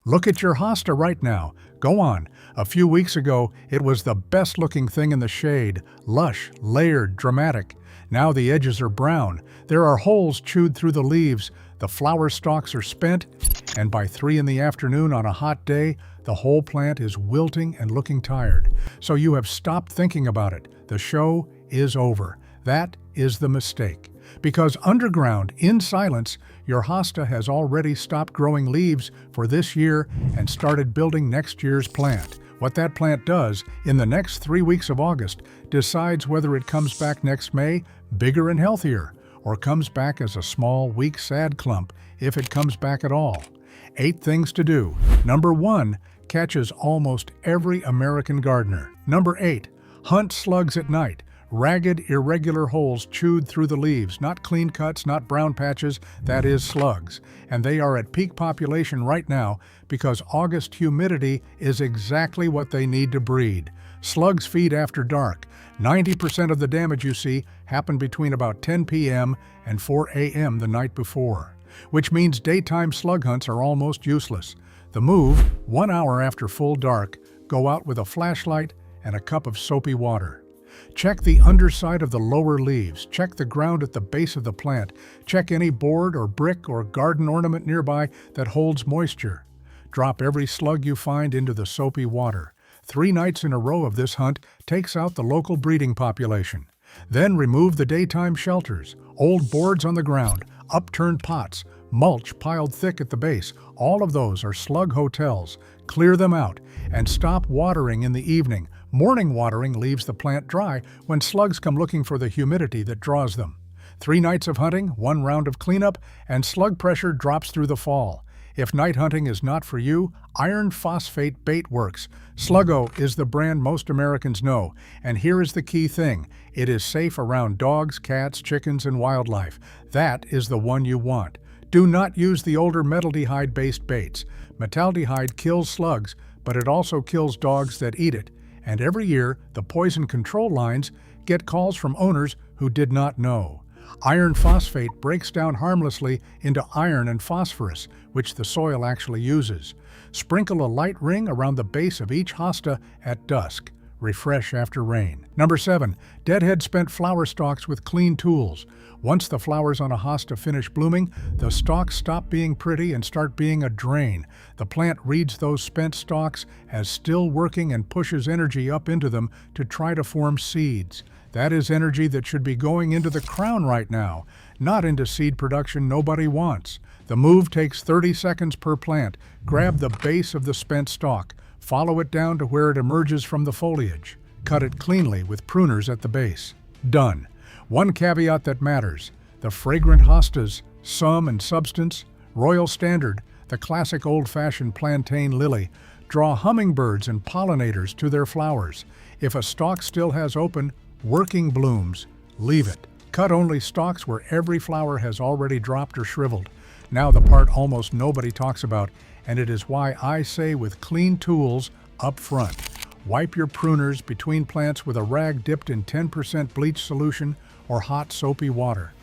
Look at your hosta right now. Go on. A few weeks ago, it was the best-looking thing in the shade. Lush, layered, dramatic. Now the edges are brown. There are holes chewed through the leaves. The flower stalks are spent. And by 3 in the afternoon on a hot day, the whole plant is wilting and looking tired. So you have stopped thinking about it. The show is over. That is the mistake. Because underground, in silence, your hosta has already stopped growing leaves for this year and started building next year's plant. What that plant does in the next 3 weeks of August decides whether it comes back next May bigger and healthier, or comes back as a small, weak, sad clump if it comes back at all. 8 things to do. Number 1 catches almost every American gardener. Number 8, hunt slugs at night. Ragged, irregular holes chewed through the leaves, not clean cuts, not brown patches, that is slugs. And they are at peak population right now because August humidity is exactly what they need to breed. Slugs feed after dark. 90% of the damage you see happened between about 10 p.m. and 4 a.m. the night before, which means daytime slug hunts are almost useless. The move, 1 hour after full dark, go out with a flashlight and a cup of soapy water. Check the underside of the lower leaves. Check the ground at the base of the plant. Check any board or brick or garden ornament nearby that holds moisture. Drop every slug you find into the soapy water. 3 nights in a row of this hunt takes out the local breeding population. Then remove the daytime shelters, old boards on the ground, upturned pots, mulch piled thick at the base. All of those are slug hotels. Clear them out and stop watering in the evening. Morning watering leaves the plant dry when slugs come looking for the humidity that draws them. 3 nights of hunting, 1 round of cleanup, and slug pressure drops through the fall. If night hunting is not for you, iron phosphate bait works. Sluggo is the brand most Americans know, and here is the key thing. It is safe around dogs, cats, chickens, and wildlife. That is the one you want. Do not use the older metaldehyde-based baits. Metaldehyde kills slugs, but it also kills dogs that eat it. And every year, the poison control lines get calls from owners who did not know. Iron phosphate breaks down harmlessly into iron and phosphorus, which the soil actually uses. Sprinkle a light ring around the base of each hosta at dusk. Refresh after rain. Number 7, deadhead spent flower stalks with clean tools. Once the flowers on a hosta finish blooming, the stalks stop being pretty and start being a drain. The plant reads those spent stalks as still working and pushes energy up into them to try to form seeds. That is energy that should be going into the crown right now, not into seed production nobody wants. The move takes 30 seconds per plant. Grab the base of the spent stalk. Follow it down to where it emerges from the foliage. Cut it cleanly with pruners at the base. Done. One caveat that matters. The fragrant hostas, sum and substance, royal standard, the classic old-fashioned plantain lily, draw hummingbirds and pollinators to their flowers. If a stalk still has open, working blooms, leave it. Cut only stalks where every flower has already dropped or shriveled. Now the part almost nobody talks about, and it is why I say with clean tools up front. Wipe your pruners between plants with a rag dipped in 10% bleach solution or hot soapy water.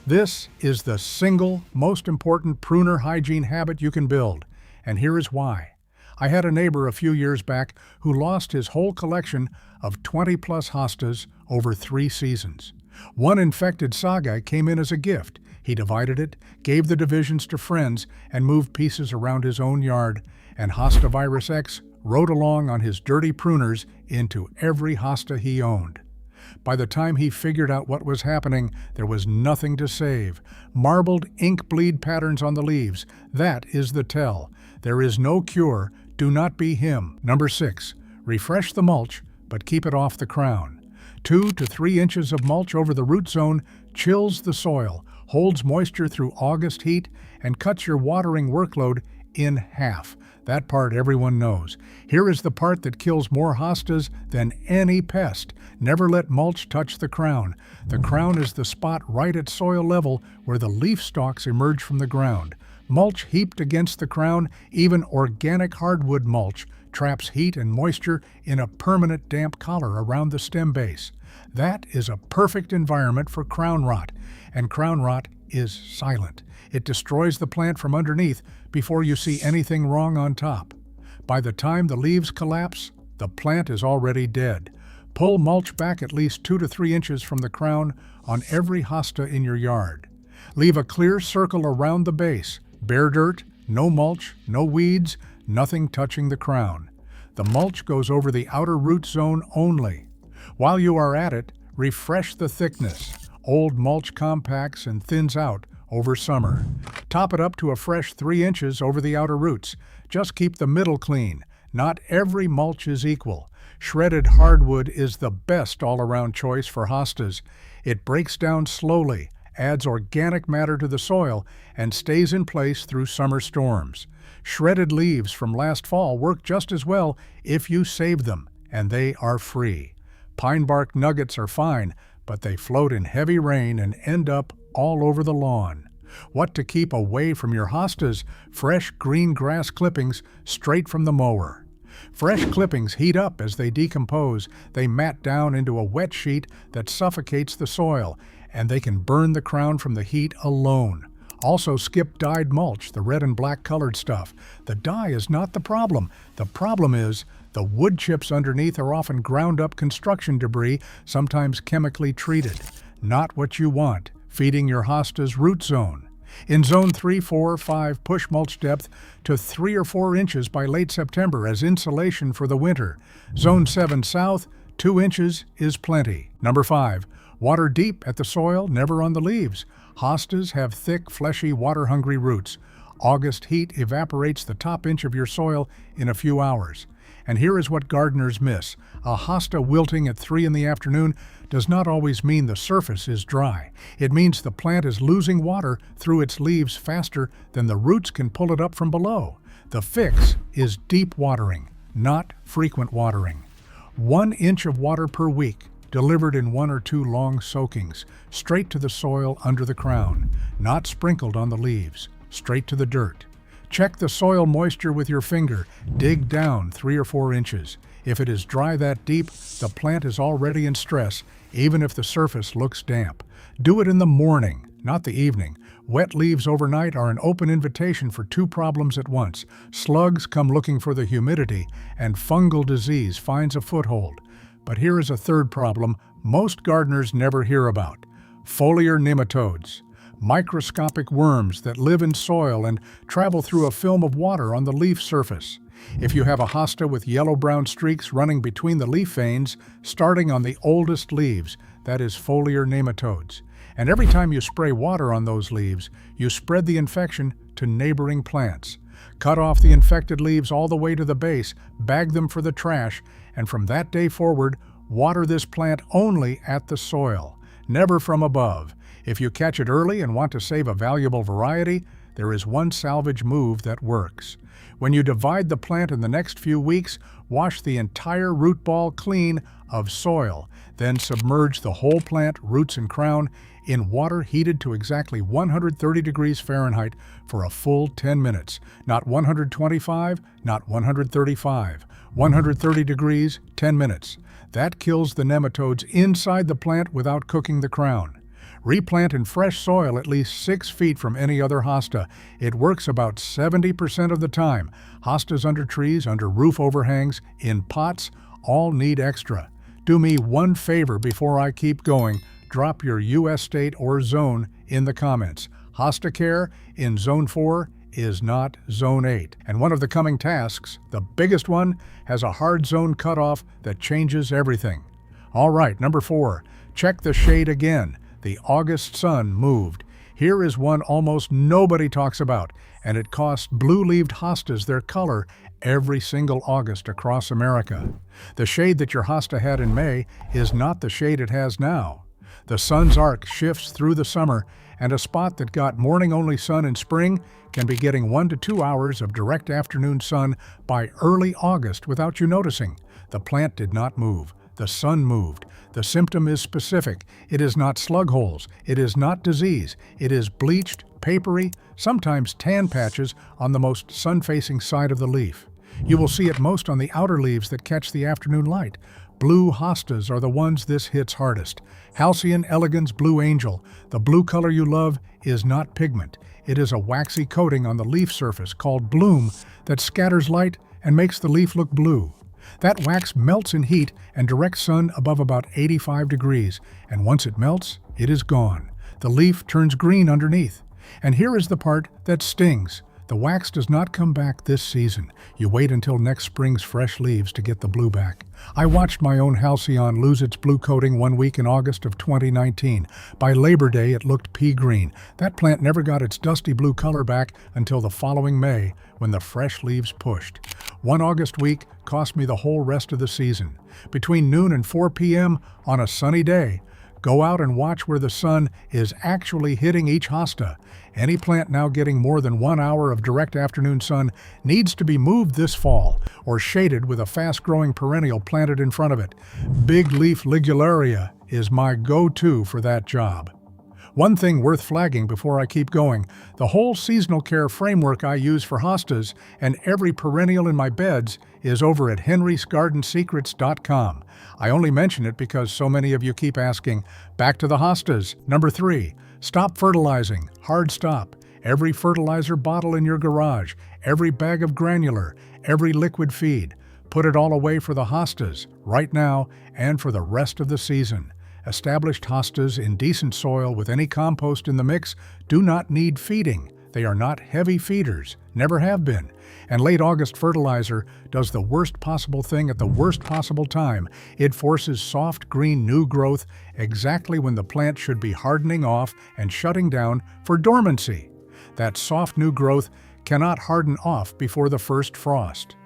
This is the single most important pruner hygiene habit you can build, and here is why. I had a neighbor a few years back who lost his whole collection of 20-plus hostas over 3 seasons. One infected saga came in as a gift. He divided it, gave the divisions to friends, and moved pieces around his own yard, and Hosta virus X rode along on his dirty pruners into every hosta he owned. By the time he figured out what was happening, there was nothing to save. Marbled ink bleed patterns on the leaves. That is the tell. There is no cure. Do not be him. Number 6, refresh the mulch, but keep it off the crown. 2 to 3 inches of mulch over the root zone chills the soil, holds moisture through August heat, and cuts your watering workload in half. That part everyone knows. Here is the part that kills more hostas than any pest. Never let mulch touch the crown. The crown is the spot right at soil level where the leaf stalks emerge from the ground. Mulch heaped against the crown, even organic hardwood mulch, traps heat and moisture in a permanent damp collar around the stem base. That is a perfect environment for crown rot, and crown rot is silent. It destroys the plant from underneath before you see anything wrong on top. By the time the leaves collapse, the plant is already dead. Pull mulch back at least 2 to 3 inches from the crown on every hosta in your yard. Leave a clear circle around the base. Bare dirt, no mulch, no weeds, nothing touching the crown. The mulch goes over the outer root zone only. While you are at it, refresh the thickness. Old mulch compacts and thins out over summer. Top it up to a fresh 3 inches over the outer roots. Just keep the middle clean. Not every mulch is equal. Shredded hardwood is the best all-around choice for hostas. It breaks down slowly, adds organic matter to the soil, and stays in place through summer storms. Shredded leaves from last fall work just as well if you save them, and they are free. Pine bark nuggets are fine, but they float in heavy rain and end up all over the lawn. What to keep away from your hostas? Fresh green grass clippings straight from the mower. Fresh clippings heat up as they decompose. They mat down into a wet sheet that suffocates the soil, and they can burn the crown from the heat alone. Also skip dyed mulch, the red and black colored stuff. The dye is not the problem. The problem is the wood chips underneath are often ground up construction debris, sometimes chemically treated. Not what you want, feeding your hosta's root zone. In zone 3, 4, 5, push mulch depth to 3 or 4 inches by late September as insulation for the winter. Zone 7 south, 2 inches is plenty. Number 5, water deep at the soil, never on the leaves. Hostas have thick, fleshy, water-hungry roots. August heat evaporates the top inch of your soil in a few hours. And here is what gardeners miss. A hosta wilting at 3 in the afternoon does not always mean the surface is dry. It means the plant is losing water through its leaves faster than the roots can pull it up from below. The fix is deep watering, not frequent watering. 1 inch of water per week, delivered in 1 or 2 long soakings, straight to the soil under the crown, not sprinkled on the leaves, straight to the dirt. Check the soil moisture with your finger. Dig down 3 or 4 inches. If it is dry that deep, the plant is already in stress, even if the surface looks damp. Do it in the morning, not the evening. Wet leaves overnight are an open invitation for 2 problems at once. Slugs come looking for the humidity, and fungal disease finds a foothold. But here is a third problem most gardeners never hear about: foliar nematodes. Microscopic worms that live in soil and travel through a film of water on the leaf surface. If you have a hosta with yellow-brown streaks running between the leaf veins, starting on the oldest leaves, that is foliar nematodes. And every time you spray water on those leaves, you spread the infection to neighboring plants. Cut off the infected leaves all the way to the base, bag them for the trash, and from that day forward, water this plant only at the soil, never from above. If you catch it early and want to save a valuable variety, there is one salvage move that works. When you divide the plant in the next few weeks, wash the entire root ball clean of soil, then submerge the whole plant, roots and crown, in water heated to exactly 130 degrees Fahrenheit for a full 10 minutes. Not 125, not 135. 130 degrees, 10 minutes. That kills the nematodes inside the plant without cooking the crown. Replant in fresh soil at least 6 feet from any other hosta. It works about 70% of the time. Hostas under trees, under roof overhangs, in pots, all need extra. Do me one favor before I keep going. Drop your U.S. state or zone in the comments. Hosta care in Zone 4 is not Zone 8. And one of the coming tasks, the biggest one, has a hard zone cutoff that changes everything. All right, number 4, check the shade again. The August sun moved. Here is one almost nobody talks about, and it costs blue-leaved hostas their color every single August across America. The shade that your hosta had in May is not the shade it has now. The sun's arc shifts through the summer, and a spot that got morning-only sun in spring can be getting 1 to 2 hours of direct afternoon sun by early August without you noticing. The plant did not move. The sun moved. The symptom is specific. It is not slug holes. It is not disease. It is bleached, papery, sometimes tan patches on the most sun-facing side of the leaf. You will see it most on the outer leaves that catch the afternoon light. Blue hostas are the ones this hits hardest. Halcyon elegans Blue Angel, the blue color you love, is not pigment. It is a waxy coating on the leaf surface called bloom that scatters light and makes the leaf look blue. That wax melts in heat and direct sun above about 85 degrees, and once it melts, it is gone. The leaf turns green underneath. And here is the part that stings. The wax does not come back this season. You wait until next spring's fresh leaves to get the blue back. I watched my own Halcyon lose its blue coating one week in August of 2019. By Labor Day, it looked pea green. That plant never got its dusty blue color back until the following May, when the fresh leaves pushed. One August week cost me the whole rest of the season. Between noon and 4 p.m. on a sunny day, go out and watch where the sun is actually hitting each hosta. Any plant now getting more than 1 hour of direct afternoon sun needs to be moved this fall or shaded with a fast-growing perennial planted in front of it. Big leaf ligularia is my go-to for that job. One thing worth flagging before I keep going, the whole seasonal care framework I use for hostas and every perennial in my beds is over at henrysgardensecrets.com. I only mention it because so many of you keep asking. Back to the hostas. Number 3, stop fertilizing. Hard stop. Every fertilizer bottle in your garage, every bag of granular, every liquid feed. Put it all away for the hostas, right now and for the rest of the season. Established hostas in decent soil with any compost in the mix do not need feeding. They are not heavy feeders, never have been. And late August fertilizer does the worst possible thing at the worst possible time. It forces soft green new growth exactly when the plant should be hardening off and shutting down for dormancy. That soft new growth cannot harden off before the first frost.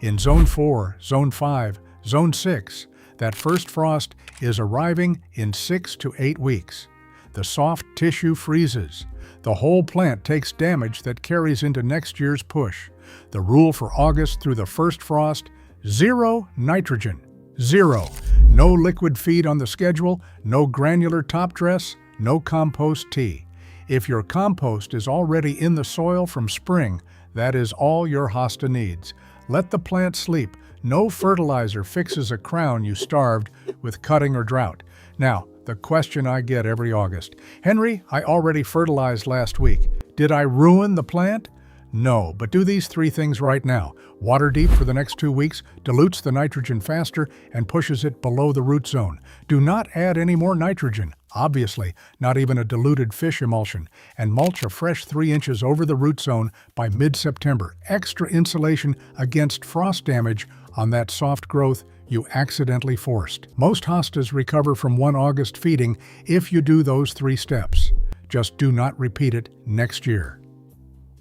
In Zone 4, Zone 5, Zone 6, that first frost is arriving in 6 to 8 weeks. The soft tissue freezes. The whole plant takes damage that carries into next year's push. The rule for August through the first frost: 0 nitrogen. 0. No liquid feed on the schedule, no granular top dress, no compost tea. If your compost is already in the soil from spring, that is all your hosta needs. Let the plant sleep. No fertilizer fixes a crown you starved with cutting or drought. Now, the question I get every August: Henry, I already fertilized last week. Did I ruin the plant? No, but do these 3 things right now. Water deep for the next 2 weeks, dilutes the nitrogen faster, and pushes it below the root zone. Do not add any more nitrogen, obviously, not even a diluted fish emulsion, and mulch a fresh 3 inches over the root zone by mid-September. Extra insulation against frost damage on that soft growth you accidentally forced. Most hostas recover from 1 August feeding if you do those 3 steps. Just do not repeat it next year.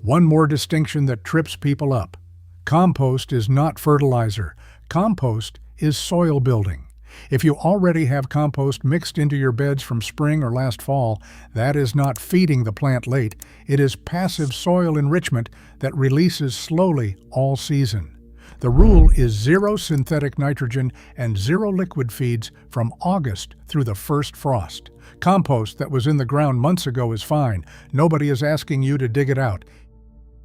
One more distinction that trips people up. Compost is not fertilizer. Compost is soil building. If you already have compost mixed into your beds from spring or last fall, that is not feeding the plant late. It is passive soil enrichment that releases slowly all season. The rule is 0 synthetic nitrogen and 0 liquid feeds from August through the first frost. Compost that was in the ground months ago is fine. Nobody is asking you to dig it out.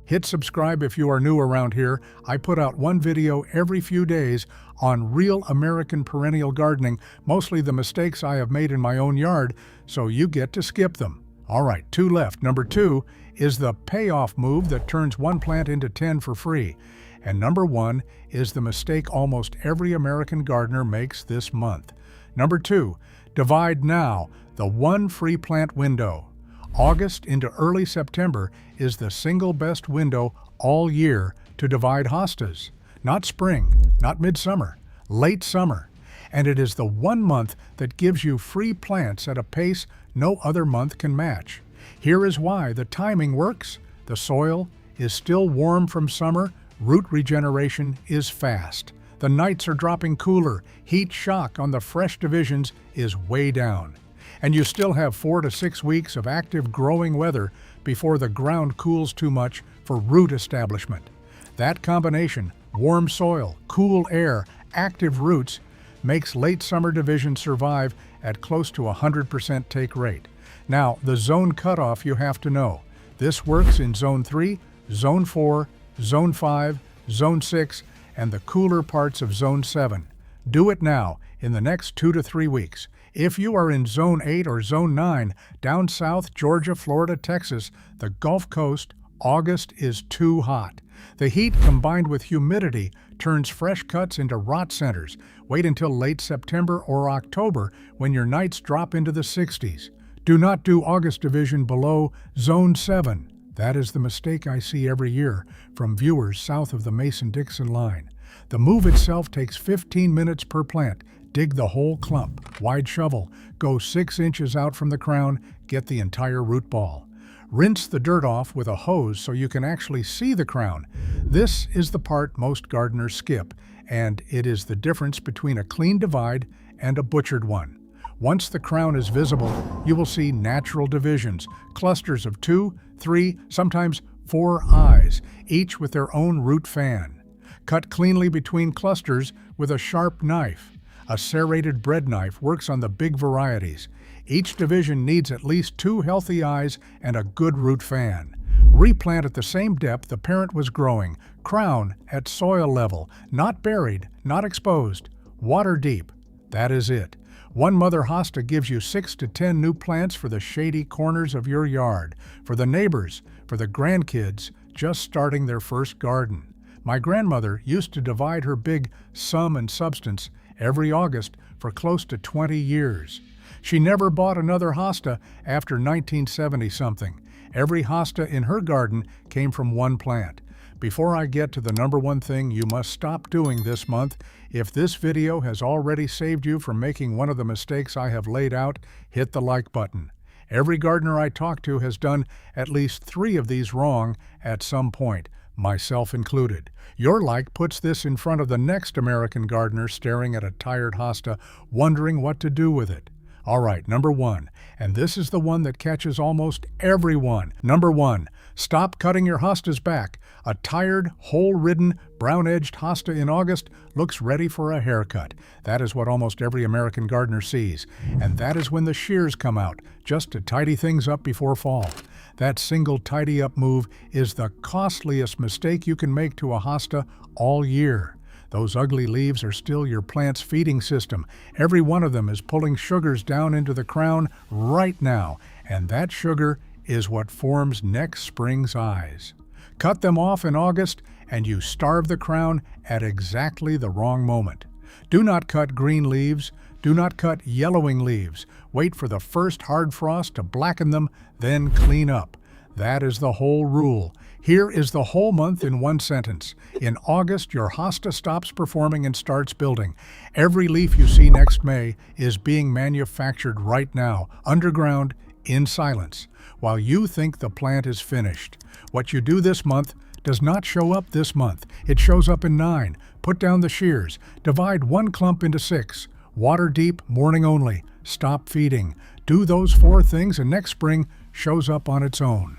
Hit subscribe if you are new around here. I put out 1 video every few days on real American perennial gardening, mostly the mistakes I have made in my own yard, so you get to skip them. All right, 2 left. Number 2 is the payoff move that turns 1 plant into 10 for free. And number 1 is the mistake almost every American gardener makes this month. Number 2, divide now, the 1 free plant window. August into early September is the single best window all year to divide hostas. Not spring, not midsummer, late summer. And it is the 1 month that gives you free plants at a pace no other month can match. Here is why the timing works. The soil is still warm from summer, root regeneration is fast. The nights are dropping cooler, heat shock on the fresh divisions is way down. And you still have 4 to 6 weeks of active growing weather before the ground cools too much for root establishment. That combination, warm soil, cool air, active roots, makes late summer divisions survive at close to 100% take rate. Now, the zone cutoff you have to know. This works in Zone 3, Zone 4, Zone 5, Zone 6, and the cooler parts of Zone 7. Do it now, in the next 2 to 3 weeks. If you are in Zone 8 or Zone 9, down south, Georgia, Florida, Texas, the Gulf Coast, August is too hot. The heat combined with humidity turns fresh cuts into rot centers. Wait until late September or October when your nights drop into the 60s. Do not do August division below Zone 7. That is the mistake I see every year from viewers south of the Mason-Dixon line. The move itself takes 15 minutes per plant. Dig the whole clump, wide shovel, go 6 inches out from the crown, get the entire root ball. Rinse the dirt off with a hose so you can actually see the crown. This is the part most gardeners skip, and it is the difference between a clean divide and a butchered one. Once the crown is visible, you will see natural divisions, clusters of 2, 3, sometimes 4 eyes, each with their own root fan. Cut cleanly between clusters with a sharp knife. A serrated bread knife works on the big varieties. Each division needs at least 2 healthy eyes and a good root fan. Replant at the same depth the parent was growing. Crown at soil level, not buried, not exposed. Water deep. That is it. One mother hosta gives you 6 to 10 new plants for the shady corners of your yard, for the neighbors, for the grandkids just starting their first garden. My grandmother used to divide her big Sum and Substance every August for close to 20 years. She never bought another hosta after 1970-something. Every hosta in her garden came from one plant. Before I get to the number one thing you must stop doing this month, if this video has already saved you from making one of the mistakes I have laid out, hit the like button. Every gardener I talk to has done at least 3 of these wrong at some point, myself included. Your like puts this in front of the next American gardener staring at a tired hosta, wondering what to do with it. All right, number 1, and this is the one that catches almost everyone. Number 1, stop cutting your hostas back. A tired, hole-ridden, brown-edged hosta in August looks ready for a haircut. That is what almost every American gardener sees, and that is when the shears come out, just to tidy things up before fall. That single tidy-up move is the costliest mistake you can make to a hosta all year. Those ugly leaves are still your plant's feeding system. Every one of them is pulling sugars down into the crown right now, and that sugar is what forms next spring's eyes. Cut them off in August, and you starve the crown at exactly the wrong moment. Do not cut green leaves. Do not cut yellowing leaves. Wait for the first hard frost to blacken them, then clean up. That is the whole rule. Here is the whole month in one sentence. In August, your hosta stops performing and starts building. Every leaf you see next May is being manufactured right now, underground, in silence, while you think the plant is finished. What you do this month does not show up this month. It shows up in 9. Put down the shears. Divide 1 clump into 6. Water deep, morning only. Stop feeding. Do those 4 things and next spring shows up on its own.